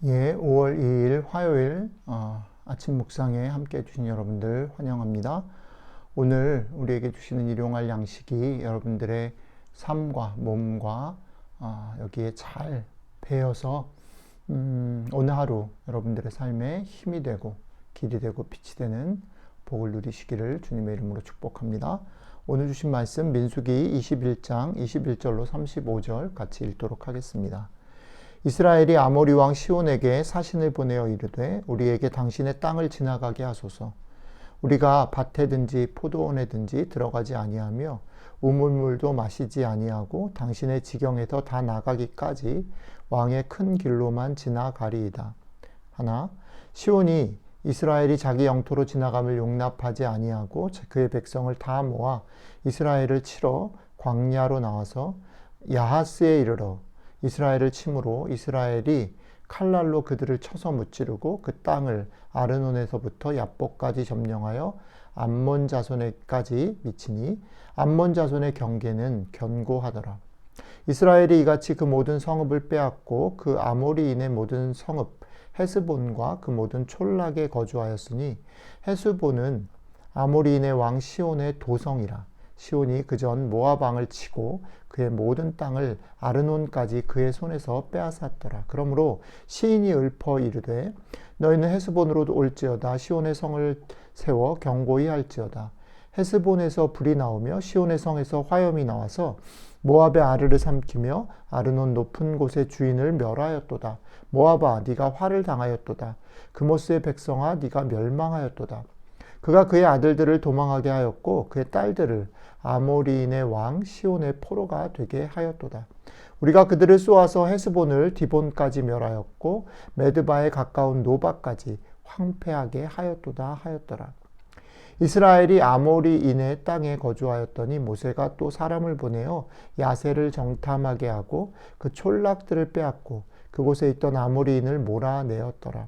예, 5월 2일 화요일 아침 묵상에 함께 해주신 여러분들 환영합니다. 오늘 우리에게 주시는 일용할 양식이 여러분들의 삶과 몸과 여기에 잘 배어서 오늘 하루 여러분들의 삶에 힘이 되고 길이 되고 빛이 되는 복을 누리시기를 주님의 이름으로 축복합니다. 오늘 주신 말씀 민수기 21장 21절로 35절 같이 읽도록 하겠습니다. 이스라엘이 아모리 왕 시온에게 사신을 보내어 이르되 우리에게 당신의 땅을 지나가게 하소서. 우리가 밭에든지 포도원에든지 들어가지 아니하며 우물물도 마시지 아니하고 당신의 지경에서 다 나가기까지 왕의 큰 길로만 지나가리이다. 하나 시온이 이스라엘이 자기 영토로 지나감을 용납하지 아니하고 그의 백성을 다 모아 이스라엘을 치러 광야로 나와서 야하스에 이르러 이스라엘을 침으로 이스라엘이 칼날로 그들을 쳐서 무찌르고 그 땅을 아르논에서부터 야복까지 점령하여 암몬 자손에까지 미치니 암몬 자손의 경계는 견고하더라. 이스라엘이 이같이 그 모든 성읍을 빼앗고 그 아모리인의 모든 성읍 헤스본과 그 모든 촌락에 거주하였으니 헤스본은 아모리인의 왕 시온의 도성이라. 시온이 그전 모압 왕을 치고 그의 모든 땅을 아르논까지 그의 손에서 빼앗았더라. 그러므로 시인이 읊어 이르되 너희는 헤스본으로 올지어다. 시온의 성을 세워 견고히 할지어다. 헤스본에서 불이 나오며 시온의 성에서 화염이 나와서 모압의 아르를 삼키며 아르논 높은 곳의 주인을 멸하였도다. 모압아 네가 화를 당하였도다. 그모스의 백성아 네가 멸망하였도다. 그가 그의 아들들을 도망하게 하였고 그의 딸들을 아모리인의 왕 시온의 포로가 되게 하였도다. 우리가 그들을 쏘아서 헤스본을 디본까지 멸하였고 메드바에 가까운 노바까지 황폐하게 하였도다 하였더라. 이스라엘이 아모리인의 땅에 거주하였더니 모세가 또 사람을 보내어 야세를 정탐하게 하고 그 촌락들을 빼앗고 그곳에 있던 아모리인을 몰아내었더라.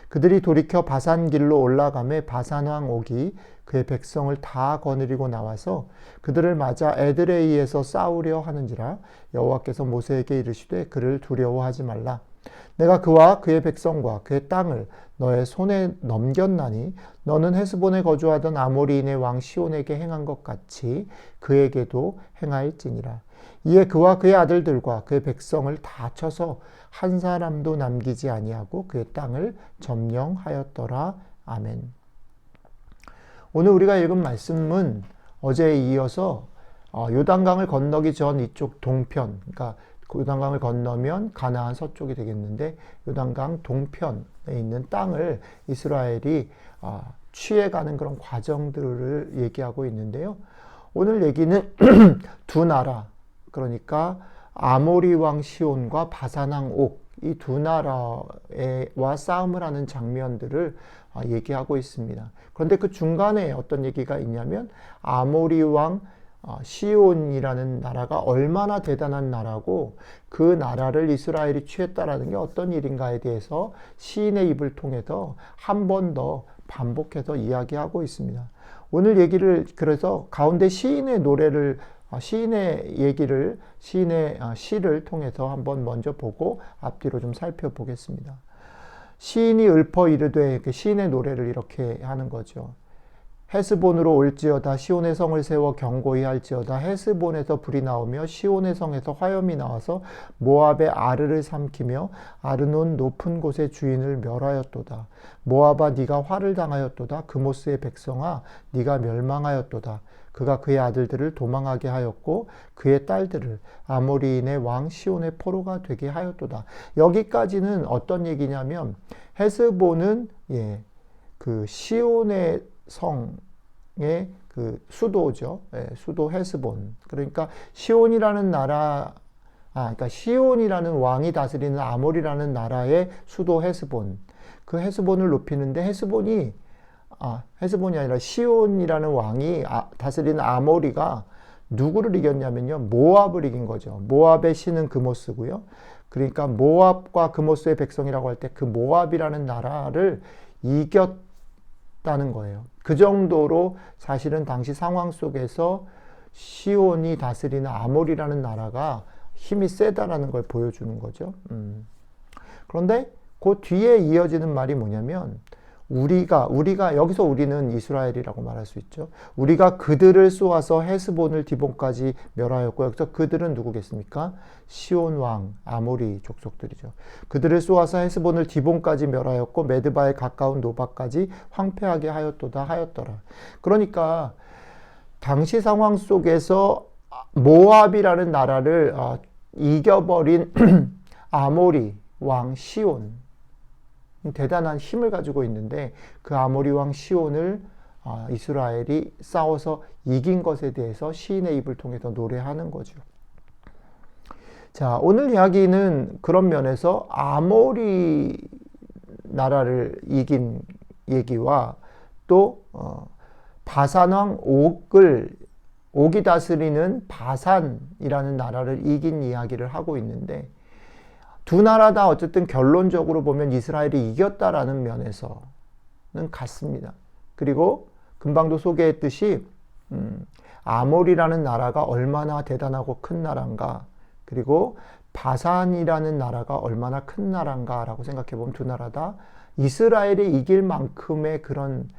그들이 돌이켜 바산 길로 올라가매 바산 왕 옥이 그의 백성을 다 거느리고 나와서 그들을 맞아 에드레이에서 싸우려 하는지라. 여호와께서 모세에게 이르시되 그를 두려워하지 말라. 내가 그와 그의 백성과 그의 땅을 너의 손에 넘겼나니 너는 헤스본에 거주하던 아모리인의 왕 시온에게 행한 것 같이 그에게도 행할지니라. 이에 그와 그의 아들들과 그의 백성을 다 쳐서 한 사람도 남기지 아니하고 그의 땅을 점령하였더라. 아멘. 오늘 우리가 읽은 말씀은 어제에 이어서 요단강을 건너기 전 이쪽 동편, 그러니까 요단강을 건너면 가나안 서쪽이 되겠는데 요단강 동편에 있는 땅을 이스라엘이 취해가는 그런 과정들을 얘기하고 있는데요. 오늘 얘기는 두 나라, 그러니까 아모리 왕 시온과 바산 왕 옥, 이 두 나라와 싸움을 하는 장면들을 얘기하고 있습니다. 그런데 그 중간에 어떤 얘기가 있냐면 아모리 왕 시온이라는 나라가 얼마나 대단한 나라고 그 나라를 이스라엘이 취했다라는 게 어떤 일인가에 대해서 시인의 입을 통해서 한 번 더 반복해서 이야기하고 있습니다. 오늘 얘기를 그래서 가운데 시인의 노래를 시인의 얘기를 시인의 시를 통해서 한번 먼저 보고 앞뒤로 좀 살펴보겠습니다. 시인이 읊어 이르되 시인의 노래를 이렇게 하는 거죠. 헤스본으로 올지어다. 시온의 성을 세워 견고히 할지어다. 헤스본에서 불이 나오며 시온의 성에서 화염이 나와서 모압의 아르를 삼키며 아르논 높은 곳의 주인을 멸하였도다. 모압아 네가 화를 당하였도다. 그모스의 백성아 네가 멸망하였도다. 그가 그의 아들들을 도망하게 하였고 그의 딸들을 아모리인의 왕 시온의 포로가 되게 하였도다. 여기까지는 어떤 얘기냐면 헤스본은 그 시온의 성의 그 수도죠. 수도 헤스본. 그러니까 시온이라는 나라, 그러니까 시온이라는 왕이 다스리는 아모리라는 나라의 수도 헤스본. 그 헤스본을 높이는데 헤스본이 아니라 시온이라는 왕이 다스리는 아모리가 누구를 이겼냐면요. 모압을 이긴 거죠. 모압의 신은 그모스고요. 그러니까 모압과 그모스의 백성이라고 할 때 그 모압이라는 나라를 이겼다는 거예요. 그 정도로 사실은 당시 상황 속에서 시온이 다스리는 아모리라는 나라가 힘이 세다라는 걸 보여주는 거죠. 그런데 그 뒤에 이어지는 말이 뭐냐면 우리가 여기서 우리는 이스라엘이라고 말할 수 있죠. 우리가 그들을 쏘아서 헤스본을 디본까지 멸하였고, 여기서 그들은 누구겠습니까? 시온 왕 아모리 족속들이죠. 그들을 쏘아서 헤스본을 디본까지 멸하였고 메드바에 가까운 노바까지 황폐하게 하였더라. 그러니까 당시 상황 속에서 모압이라는 나라를 이겨버린 아모리 왕 시온, 대단한 힘을 가지고 있는데 그 아모리 왕 시온을 이스라엘이 싸워서 이긴 것에 대해서 시인의 입을 통해서 노래하는 거죠. 자, 오늘 이야기는 그런 면에서 아모리 나라를 이긴 얘기와 또 바산 왕 옥이 다스리는 바산이라는 나라를 이긴 이야기를 하고 있는데, 두 나라 다 어쨌든 결론적으로 보면 이스라엘이 이겼다라는 면에서는 같습니다. 그리고 금방도 소개했듯이 아몰이라는 나라가 얼마나 대단하고 큰 나라인가, 그리고 바산이라는 나라가 얼마나 큰 나라인가 라고 생각해 보면 두 나라 다 이스라엘이 이길 만큼의 그런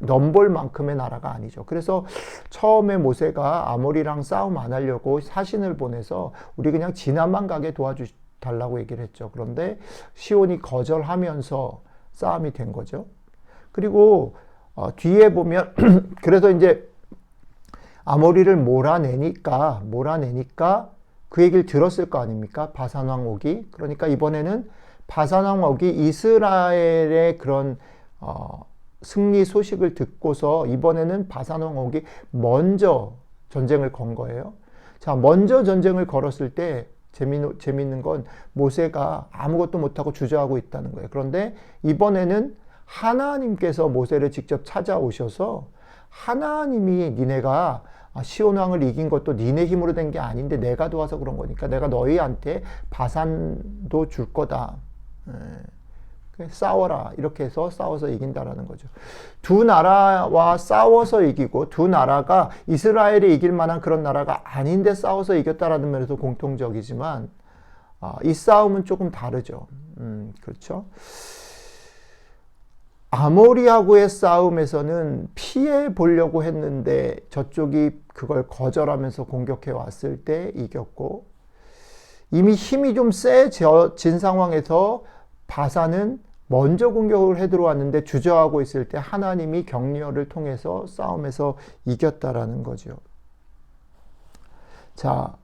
넘볼 만큼의 나라가 아니죠. 그래서 처음에 모세가 아모리랑 싸움 안 하려고 사신을 보내서 우리 그냥 지나만 가게 도와달라고 얘기를 했죠. 그런데 시온이 거절하면서 싸움이 된 거죠. 그리고 뒤에 보면 그래서 이제 아모리를 몰아내니까 그 얘기를 들었을 거 아닙니까? 바산왕 옥이. 그러니까 이번에는 바산왕 옥이 이스라엘의 그런 승리 소식을 듣고서 이번에는 바산왕 옥이 먼저 전쟁을 건 거예요. 자, 먼저 전쟁을 걸었을 때 재미있는 건 모세가 아무것도 못하고 주저하고 있다는 거예요. 그런데 이번에는 하나님께서 모세를 직접 찾아오셔서 하나님이 니네가 시온 왕을 이긴 것도 니네 힘으로 된 게 아닌데 내가 도와서 그런 거니까 내가 너희한테 바산도 줄 거다. 싸워라. 이렇게 해서 싸워서 이긴다라는 거죠. 두 나라와 싸워서 이기고 두 나라가 이스라엘이 이길 만한 그런 나라가 아닌데 싸워서 이겼다라는 면에서 공통적이지만 이 싸움은 조금 다르죠. 그렇죠. 아모리하고의 싸움에서는 피해 보려고 했는데 저쪽이 그걸 거절하면서 공격해 왔을 때 이겼고, 이미 힘이 좀 세진 상황에서 바산은 먼저 공격을 해 들어왔는데 주저하고 있을 때 하나님이 격려를 통해서 싸움에서 이겼다라는 거죠. 자,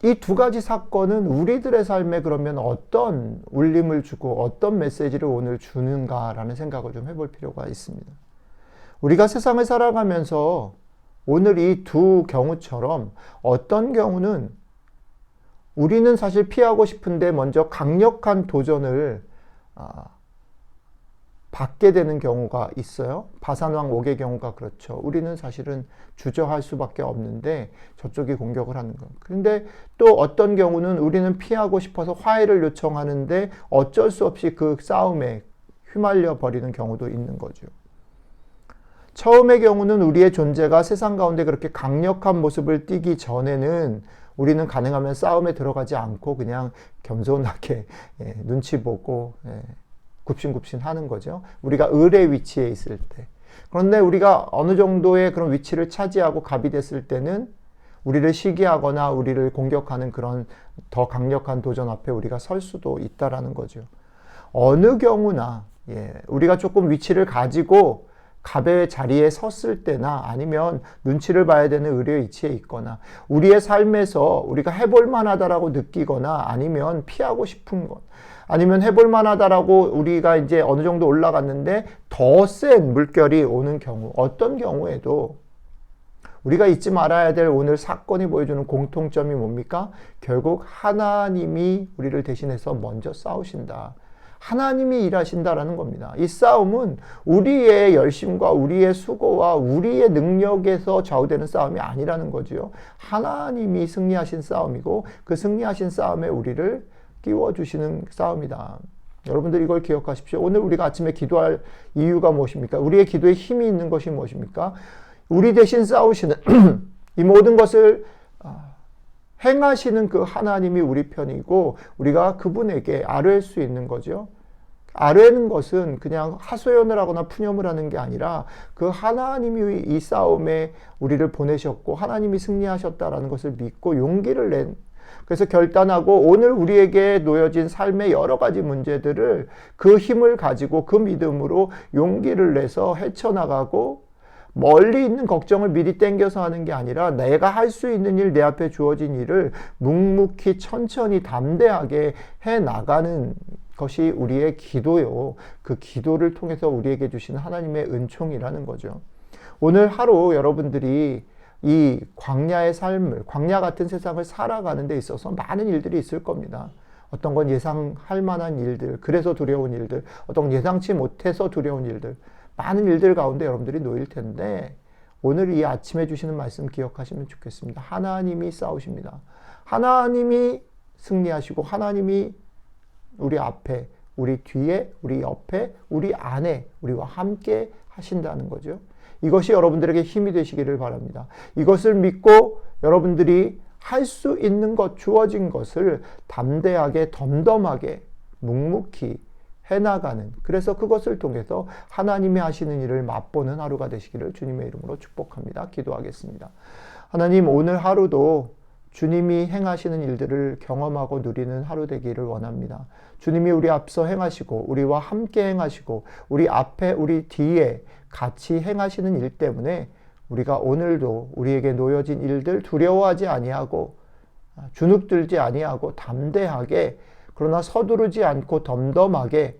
이 두 가지 사건은 우리들의 삶에 그러면 어떤 울림을 주고 어떤 메시지를 오늘 주는가라는 생각을 좀 해볼 필요가 있습니다. 우리가 세상을 살아가면서 오늘 이 두 경우처럼 어떤 경우는 우리는 사실 피하고 싶은데 먼저 강력한 도전을 받게 되는 경우가 있어요. 바산왕 옥의 경우가 그렇죠. 우리는 사실은 주저할 수밖에 없는데 저쪽이 공격을 하는 거예요. 그런데 또 어떤 경우는 우리는 피하고 싶어서 화해를 요청하는데 어쩔 수 없이 그 싸움에 휘말려 버리는 경우도 있는 거죠. 처음의 경우는 우리의 존재가 세상 가운데 그렇게 강력한 모습을 띠기 전에는 우리는 가능하면 싸움에 들어가지 않고 그냥 겸손하게 눈치 보고 굽신굽신 하는 거죠. 우리가 을의 위치에 있을 때. 그런데 우리가 어느 정도의 그런 위치를 차지하고 갑이 됐을 때는 우리를 시기하거나 우리를 공격하는 그런 더 강력한 도전 앞에 우리가 설 수도 있다라는 거죠. 어느 경우나 우리가 조금 위치를 가지고 갑의 자리에 섰을 때나 아니면 눈치를 봐야 되는 을의 위치에 있거나 우리의 삶에서 우리가 해볼 만하다라고 느끼거나 아니면 피하고 싶은 것 아니면 해볼 만하다라고 우리가 이제 어느 정도 올라갔는데 더 센 물결이 오는 경우, 어떤 경우에도 우리가 잊지 말아야 될 오늘 사건이 보여주는 공통점이 뭡니까? 결국 하나님이 우리를 대신해서 먼저 싸우신다. 하나님이 일하신다라는 겁니다. 이 싸움은 우리의 열심과 우리의 수고와 우리의 능력에서 좌우되는 싸움이 아니라는 거죠. 하나님이 승리하신 싸움이고 그 승리하신 싸움에 우리를 끼워주시는 싸움이다. 여러분들 이걸 기억하십시오. 오늘 우리가 아침에 기도할 이유가 무엇입니까? 우리의 기도에 힘이 있는 것이 무엇입니까? 우리 대신 싸우시는 이 모든 것을 행하시는 그 하나님이 우리 편이고 우리가 그분에게 아뢰할 수 있는 거죠. 아뢰는 것은 그냥 하소연을 하거나 푸념을 하는 게 아니라 그 하나님이 이 싸움에 우리를 보내셨고 하나님이 승리하셨다라는 것을 믿고 용기를 낸, 그래서 결단하고 오늘 우리에게 놓여진 삶의 여러 가지 문제들을 그 힘을 가지고 그 믿음으로 용기를 내서 헤쳐나가고, 멀리 있는 걱정을 미리 땡겨서 하는 게 아니라 내가 할 수 있는 일, 내 앞에 주어진 일을 묵묵히 천천히 담대하게 해나가는 것이 우리의 기도요. 그 기도를 통해서 우리에게 주시는 하나님의 은총이라는 거죠. 오늘 하루 여러분들이 이 광야의 삶을, 광야 같은 세상을 살아가는 데 있어서 많은 일들이 있을 겁니다. 어떤 건 예상할 만한 일들, 그래서 두려운 일들, 어떤 건 예상치 못해서 두려운 일들, 많은 일들 가운데 여러분들이 놓일 텐데, 오늘 이 아침에 주시는 말씀 기억하시면 좋겠습니다. 하나님이 싸우십니다. 하나님이 승리하시고 하나님이 우리 앞에, 우리 뒤에, 우리 옆에, 우리 안에 우리와 함께 하신다는 거죠. 이것이 여러분들에게 힘이 되시기를 바랍니다. 이것을 믿고 여러분들이 할 수 있는 것, 주어진 것을 담대하게, 덤덤하게, 묵묵히 해나가는, 그래서 그것을 통해서 하나님이 하시는 일을 맛보는 하루가 되시기를 주님의 이름으로 축복합니다. 기도하겠습니다. 하나님, 오늘 하루도 주님이 행하시는 일들을 경험하고 누리는 하루 되기를 원합니다. 주님이 우리 앞서 행하시고 우리와 함께 행하시고 우리 앞에 우리 뒤에 같이 행하시는 일 때문에 우리가 오늘도 우리에게 놓여진 일들 두려워하지 아니하고 주눅들지 아니하고 담대하게, 그러나 서두르지 않고 덤덤하게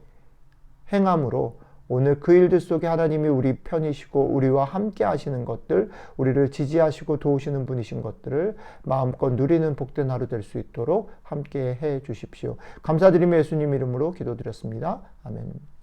행함으로 오늘 그 일들 속에 하나님이 우리 편이시고 우리와 함께 하시는 것들, 우리를 지지하시고 도우시는 분이신 것들을 마음껏 누리는 복된 하루 될 수 있도록 함께 해 주십시오. 감사드리며 예수님 이름으로 기도드렸습니다. 아멘.